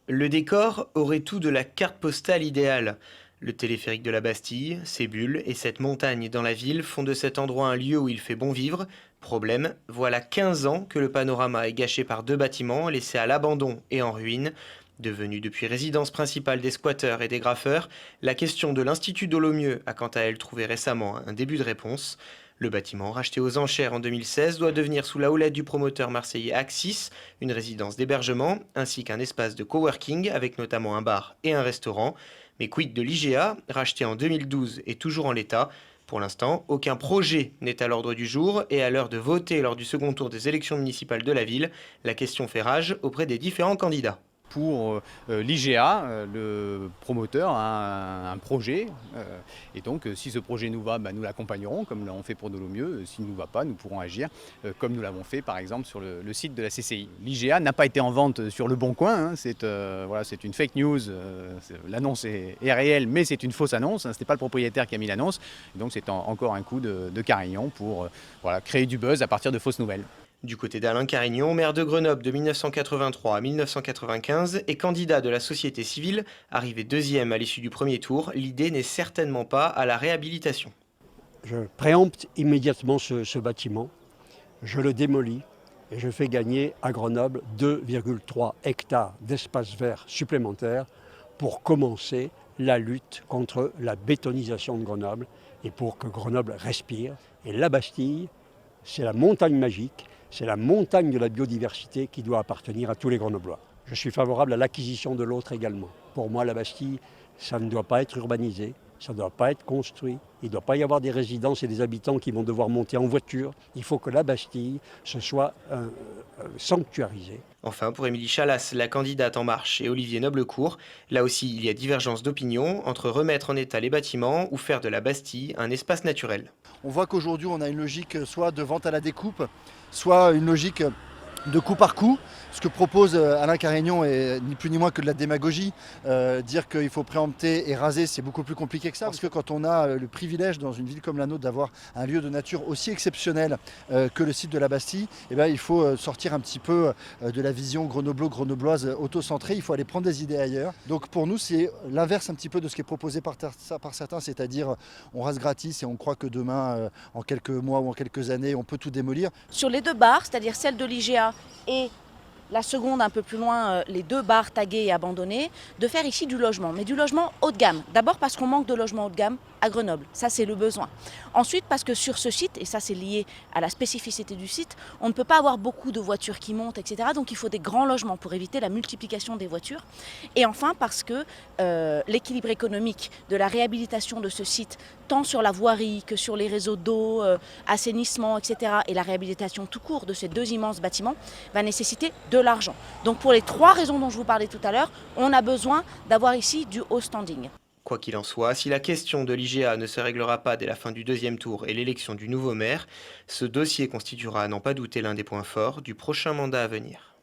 Le décor aurait tout de la carte postale idéale. Le téléphérique de la Bastille, ses bulles et cette montagne dans la ville font de cet endroit un lieu où il fait bon vivre. Problème, voilà 15 ans que le panorama est gâché par 2 bâtiments laissés à l'abandon et en ruine. Devenue depuis résidence principale des squatteurs et des graffeurs, la question de l'Institut Dolomieu a quant à elle trouvé récemment un début de réponse. Le bâtiment, racheté aux enchères en 2016, doit devenir sous la houlette du promoteur marseillais Axis une résidence d'hébergement ainsi qu'un espace de coworking avec notamment un bar et un restaurant. Mais quid de l'IGA, racheté en 2012 et toujours en l'état? Pour l'instant, aucun projet n'est à l'ordre du jour et à l'heure de voter lors du second tour des élections municipales de la ville, la question fait rage auprès des différents candidats. Pour l'IGA, le promoteur a un projet et donc si ce projet nous va, nous l'accompagnerons comme l'avons fait pour Dolomieu. S'il ne nous va pas, nous pourrons agir comme nous l'avons fait par exemple sur le site de la CCI. L'IGA n'a pas été en vente sur Le Bon Coin, c'est une fake news, l'annonce est réelle mais c'est une fausse annonce, ce n'est pas le propriétaire qui a mis l'annonce. Donc c'est encore un coup de Carignan pour créer du buzz à partir de fausses nouvelles. Du côté d'Alain Carignan, maire de Grenoble de 1983 à 1995 et candidat de la société civile, arrivé deuxième à l'issue du premier tour, l'idée n'est certainement pas à la réhabilitation. Je préempte immédiatement ce bâtiment, je le démolis et je fais gagner à Grenoble 2,3 hectares d'espace vert supplémentaires pour commencer la lutte contre la bétonisation de Grenoble et pour que Grenoble respire. Et la Bastille, c'est la montagne magique. C'est la montagne de la biodiversité qui doit appartenir à tous les Grenoblois. Je suis favorable à l'acquisition de l'autre également. Pour moi, la Bastille, ça ne doit pas être urbanisé, ça ne doit pas être construit. Il ne doit pas y avoir des résidences et des habitants qui vont devoir monter en voiture. Il faut que la Bastille, ce soit sanctuarisé. Enfin, pour Émilie Chalas, la candidate En Marche, et Olivier Noblecourt, là aussi, il y a divergence d'opinion entre remettre en état les bâtiments ou faire de la Bastille un espace naturel. On voit qu'aujourd'hui, on a une logique soit de vente à la découpe, soit une logique de coup par coup. Ce que propose Alain Carignan est ni plus ni moins que de la démagogie. Dire qu'il faut préempter et raser, c'est beaucoup plus compliqué que ça. Parce que quand on a le privilège dans une ville comme la nôtre d'avoir un lieu de nature aussi exceptionnel que le site de la Bastille, il faut sortir un petit peu de la vision grenobloise auto-centrée. Il faut aller prendre des idées ailleurs. Donc pour nous, c'est l'inverse un petit peu de ce qui est proposé par certains, c'est-à-dire on rase gratis et on croit que demain, en quelques mois ou en quelques années, on peut tout démolir. Sur les 2 bars, c'est-à-dire celle de l'IGA et la seconde un peu plus loin, les 2 bars tagués et abandonnés, de faire ici du logement, mais du logement haut de gamme. D'abord parce qu'on manque de logement haut de gamme à Grenoble, ça c'est le besoin. Ensuite parce que sur ce site, et ça c'est lié à la spécificité du site, on ne peut pas avoir beaucoup de voitures qui montent, etc. Donc il faut des grands logements pour éviter la multiplication des voitures. Et enfin parce que l'équilibre économique de la réhabilitation de ce site, tant sur la voirie que sur les réseaux d'eau, assainissement, etc. et la réhabilitation tout court de ces 2 immenses bâtiments, va nécessiter de l'argent. Donc pour les 3 raisons dont je vous parlais tout à l'heure, on a besoin d'avoir ici du haut standing. Quoi qu'il en soit, si la question de l'IGA ne se réglera pas dès la fin du 2e tour et l'élection du nouveau maire, ce dossier constituera à n'en pas douter l'un des points forts du prochain mandat à venir.